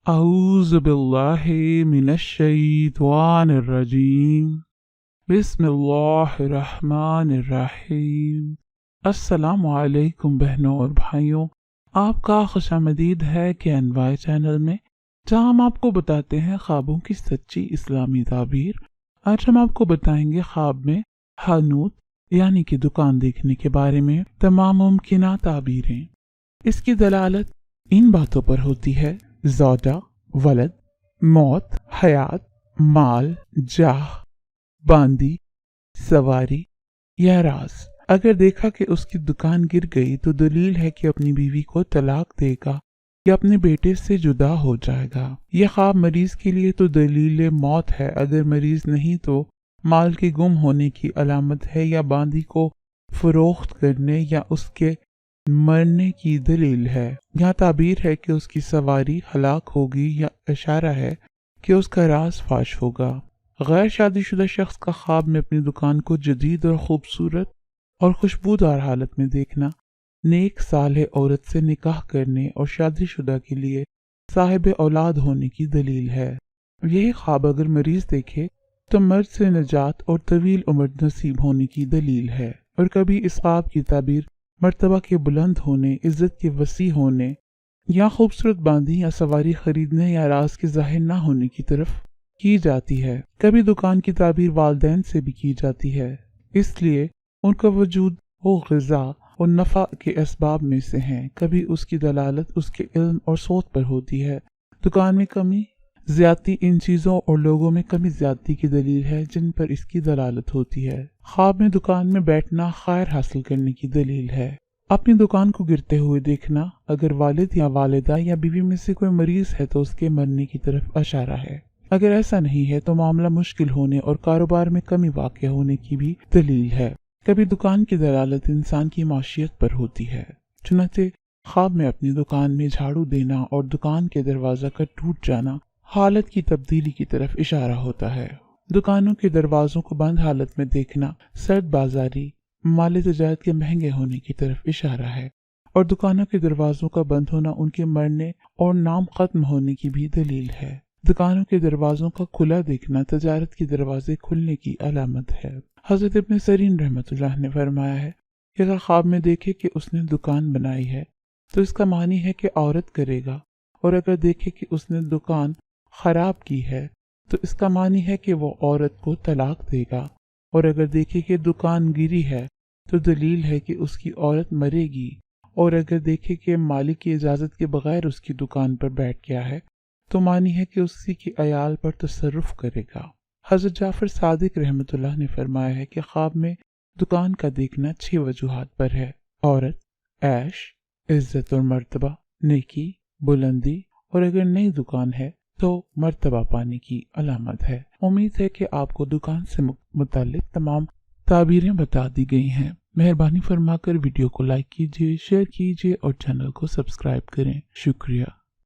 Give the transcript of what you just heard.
اعوذ باللہ من الشیطان الرجیم بسم اللہ الرحمن الرحیم۔ السلام علیکم بہنوں اور بھائیوں، آپ کا خوش آمدید ہے KNY چینل میں، جہاں ہم آپ کو بتاتے ہیں خوابوں کی سچی اسلامی تعبیر۔ آج ہم آپ کو بتائیں گے خواب میں حانوت یعنی کہ دکان دیکھنے کے بارے میں تمام ممکنہ تعبیریں۔ اس کی دلالت ان باتوں پر ہوتی ہے: زوجہ، ولد، موت، حیات، مال، جاہ، باندی، سواری یا راز۔ اگر دیکھا کہ اس کی دکان گر گئی تو دلیل ہے کہ اپنی بیوی کو طلاق دے گا یا اپنے بیٹے سے جدا ہو جائے گا۔ یہ خواب مریض کے لیے تو دلیل موت ہے، اگر مریض نہیں تو مال کے گم ہونے کی علامت ہے، یا باندی کو فروخت کرنے یا اس کے مرنے کی دلیل ہے۔ یہاں تعبیر ہے کہ اس کی سواری ہلاک ہوگی، یا اشارہ ہے کہ اس کا راز فاش ہوگا۔ غیر شادی شدہ شخص کا خواب میں اپنی دکان کو جدید اور خوبصورت اور خوشبودار حالت میں دیکھنا نیک صالح عورت سے نکاح کرنے اور شادی شدہ کے لیے صاحب اولاد ہونے کی دلیل ہے۔ یہی خواب اگر مریض دیکھے تو مرض سے نجات اور طویل عمر نصیب ہونے کی دلیل ہے۔ اور کبھی اس خواب کی تعبیر مرتبہ کے بلند ہونے، عزت کے وسیع ہونے، یا خوبصورت باندی یا سواری خریدنے یا راز کے ظاہر نہ ہونے کی طرف کی جاتی ہے۔ کبھی دکان کی تعبیر والدین سے بھی کی جاتی ہے، اس لیے ان کا وجود وہ غذا اور نفع کے اسباب میں سے ہیں۔ کبھی اس کی دلالت اس کے علم اور سوچ پر ہوتی ہے۔ دکان میں کمی زیادتی ان چیزوں اور لوگوں میں کمی زیادتی کی دلیل ہے جن پر اس کی دلالت ہوتی ہے۔ خواب میں دکان میں بیٹھنا خیر حاصل کرنے کی دلیل ہے۔ اپنی دکان کو گرتے ہوئے دیکھنا اگر والد یا والدہ یا بیوی میں سے کوئی مریض ہے تو اس کے مرنے کی طرف اشارہ ہے۔ اگر ایسا نہیں ہے تو معاملہ مشکل ہونے اور کاروبار میں کمی واقع ہونے کی بھی دلیل ہے۔ کبھی دکان کی دلالت انسان کی معیشت پر ہوتی ہے، چنانچہ خواب میں اپنی دکان میں جھاڑو دینا اور دکان کے دروازہ کا ٹوٹ جانا حالت کی تبدیلی کی طرف اشارہ ہوتا ہے۔ دکانوں کے دروازوں کو بند حالت میں دیکھنا سرد بازاری، مال تجارت کے مہنگے ہونے کی طرف اشارہ ہے، اور دکانوں کے دروازوں کا بند ہونا ان کے مرنے اور نام ختم ہونے کی بھی دلیل ہے۔ دکانوں کے دروازوں کا کھلا دیکھنا تجارت کے دروازے کھلنے کی علامت ہے۔ حضرت ابن سیرین رحمۃ اللہ نے فرمایا ہے کہ اگر خواب میں دیکھے کہ اس نے دکان بنائی ہے تو اس کا معنی ہے کہ عورت کرے گا، اور اگر دیکھے کہ اس نے دکان خراب کی ہے تو اس کا معنی ہے کہ وہ عورت کو طلاق دے گا، اور اگر دیکھے کہ دکان گری ہے تو دلیل ہے کہ اس کی عورت مرے گی، اور اگر دیکھے کہ مالک کی اجازت کے بغیر اس کی دکان پر بیٹھ گیا ہے تو معنی ہے کہ اسی کی عیال پر تصرف کرے گا۔ حضرت جعفر صادق رحمۃ اللہ نے فرمایا ہے کہ خواب میں دکان کا دیکھنا 6 وجوہات پر ہے: عورت، عیش، عزت اور مرتبہ، نیکی، بلندی، اور اگر نئی دکان ہے تو مرتبہ پانے کی علامت ہے۔ امید ہے کہ آپ کو دکان سے متعلق تمام تعبیریں بتا دی گئی ہیں۔ مہربانی فرما کر ویڈیو کو لائک کیجیے، شیئر کیجیے اور چینل کو سبسکرائب کریں۔ شکریہ۔